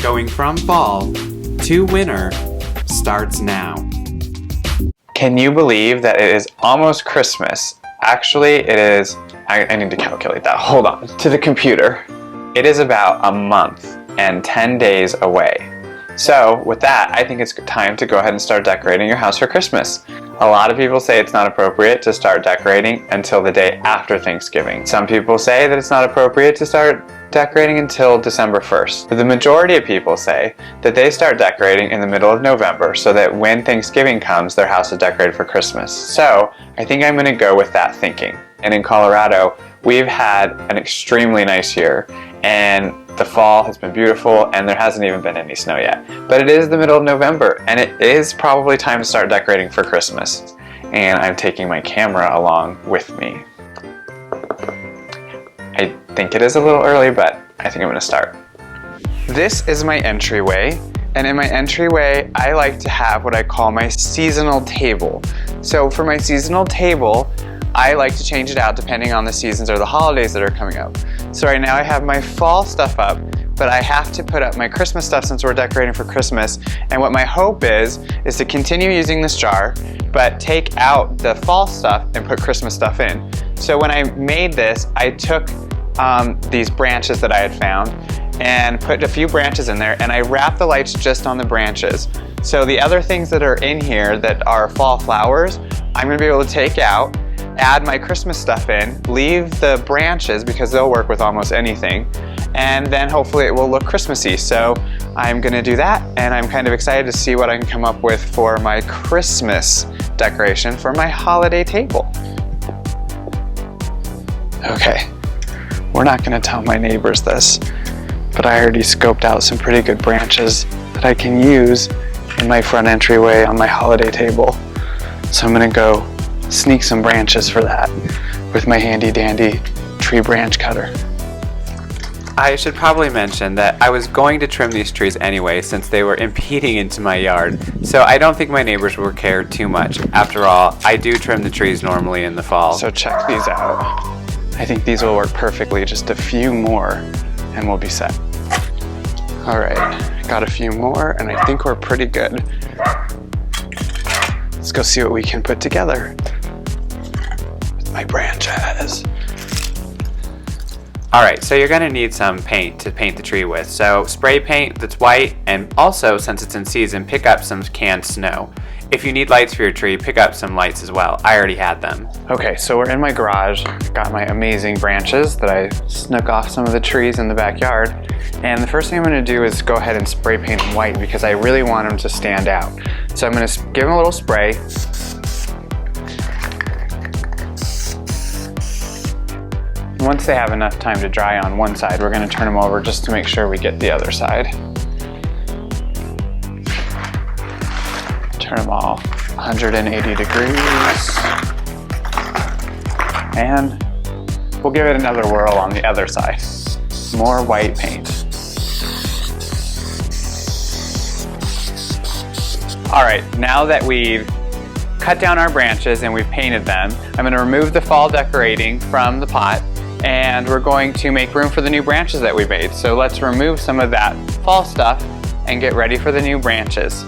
Going from fall to winter starts now. Can you believe that it is almost Christmas? Actually, it is, I need to calculate that. Hold on, to the computer. It is about a month and 10 days away. So with that, I think it's time to go ahead and start decorating your house for Christmas. A lot of people say it's not appropriate to start decorating until the day after Thanksgiving. Some people say that it's not appropriate to start decorating until December 1st. But the majority of people say that they start decorating in the middle of November so that when Thanksgiving comes, their house is decorated for Christmas. So I think I'm gonna go with that thinking. And in Colorado, we've had an extremely nice year, and the fall has been beautiful, and there hasn't even been any snow yet. But it is the middle of November, and it is probably time to start decorating for Christmas. And I'm taking my camera along with me. I think it is a little early, but I think I'm gonna start. This is my entryway, and in my entryway, I like to have what I call my seasonal table. So for my seasonal table, I like to change it out depending on the seasons or the holidays that are coming up. So right now I have my fall stuff up, but I have to put up my Christmas stuff since we're decorating for Christmas. And what my hope is to continue using this jar, but take out the fall stuff and put Christmas stuff in. So when I made this, I took these branches that I had found and put a few branches in there, and I wrapped the lights just on the branches. So the other things that are in here that are fall flowers, I'm gonna be able to take out, add my Christmas stuff in, leave the branches because they'll work with almost anything, and then hopefully it will look Christmassy. So I'm gonna do that, and I'm kind of excited to see what I can come up with for my Christmas decoration for my holiday table. Okay, we're not gonna tell my neighbors this, but I already scoped out some pretty good branches that I can use in my front entryway on my holiday table. So I'm gonna go sneak some branches for that with my handy dandy tree branch cutter. I should probably mention that I was going to trim these trees anyway since they were impeding into my yard, so I don't think my neighbors will care too much. After all, I do trim the trees normally in the fall. So check these out. I think these will work perfectly, just a few more and we'll be set. All right, got a few more and I think we're pretty good. Let's go see what we can put together with my branches. All right, so you're gonna need some paint to paint the tree with. So spray paint that's white, and also, since it's in season, pick up some canned snow. If you need lights for your tree, pick up some lights as well. I already had them. Okay, so we're in my garage. Got my amazing branches that I snuck off some of the trees in the backyard. And the first thing I'm gonna do is go ahead and spray paint them white because I really want them to stand out. So I'm gonna give them a little spray. Once they have enough time to dry on one side, we're gonna turn them over just to make sure we get the other side. Turn them all 180 degrees. And we'll give it another whirl on the other side. More white paint. All right, now that we've cut down our branches and we've painted them, I'm gonna remove the fall decorating from the pot, and we're going to make room for the new branches that we made. So let's remove some of that fall stuff and get ready for the new branches.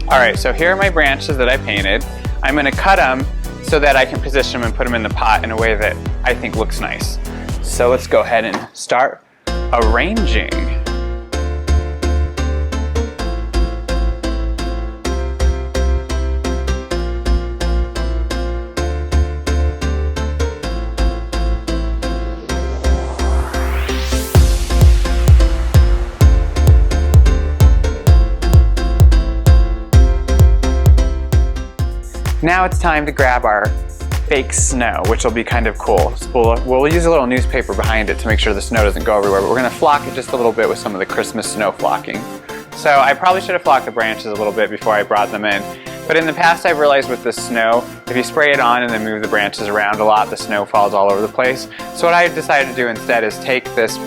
All right, so here are my branches that I painted. I'm gonna cut them so that I can position them and put them in the pot in a way that I think looks nice. So let's go ahead and start arranging. Now it's time to grab our fake snow, which will be kind of cool. We'll use a little newspaper behind it to make sure the snow doesn't go everywhere, but we're gonna flock it just a little bit with some of the Christmas snow flocking. So I probably should have flocked the branches a little bit before I brought them in. But in the past I've realized with the snow, if you spray it on and then move the branches around a lot, the snow falls all over the place. So what I decided to do instead is take this,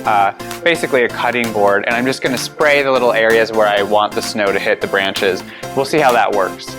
basically a cutting board, and I'm just gonna spray the little areas where I want the snow to hit the branches. We'll see how that works.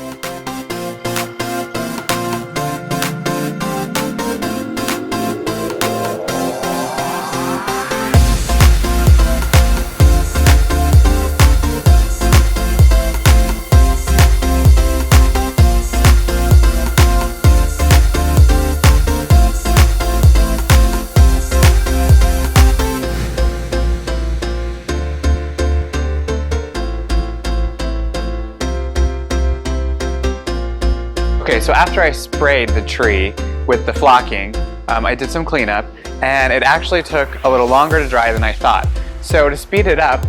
after I sprayed the tree with the flocking, I did some cleanup, and it actually took a little longer to dry than I thought. So to speed it up,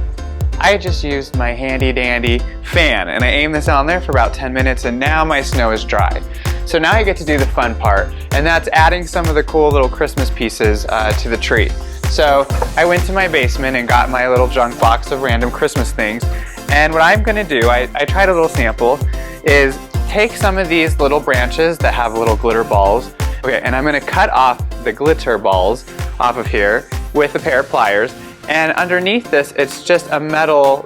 I just used my handy dandy fan, and I aimed this on there for about 10 minutes, and now my snow is dry. So now I get to do the fun part, and that's adding some of the cool little Christmas pieces to the tree. So I went to my basement and got my little junk box of random Christmas things, and what I'm gonna do, I tried a little sample, is take some of these little branches that have little glitter balls, okay, and I'm gonna cut off the glitter balls off of here with a pair of pliers, and underneath this, it's just a metal,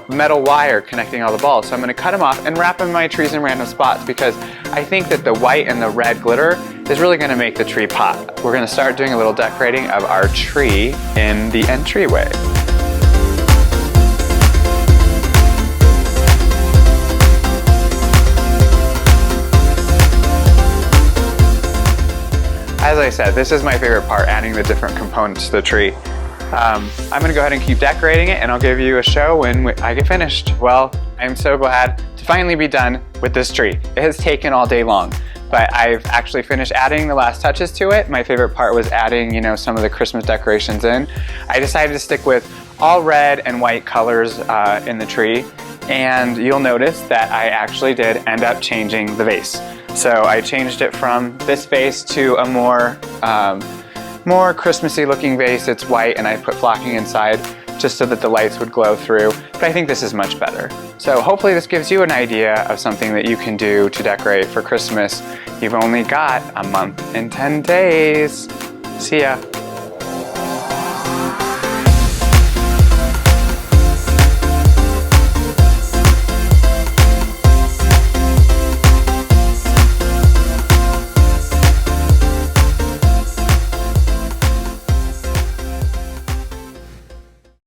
metal wire connecting all the balls. So I'm gonna cut them off and wrap them in my trees in random spots because I think that the white and the red glitter is really gonna make the tree pop. We're gonna start doing a little decorating of our tree in the entryway. As I said, this is my favorite part, adding the different components to the tree. I'm gonna go ahead and keep decorating it, and I'll give you a show when I get finished. Well, I'm so glad to finally be done with this tree. It has taken all day long, but I've actually finished adding the last touches to it. My favorite part was adding, some of the Christmas decorations in. I decided to stick with all red and white colors in the tree, and you'll notice that I actually did end up changing the vase. So I changed it from this vase to a more Christmassy looking vase. It's white, and I put flocking inside just so that the lights would glow through, but I think this is much better. So hopefully this gives you an idea of something that you can do to decorate for Christmas. You've only got a month and 10 days. See ya.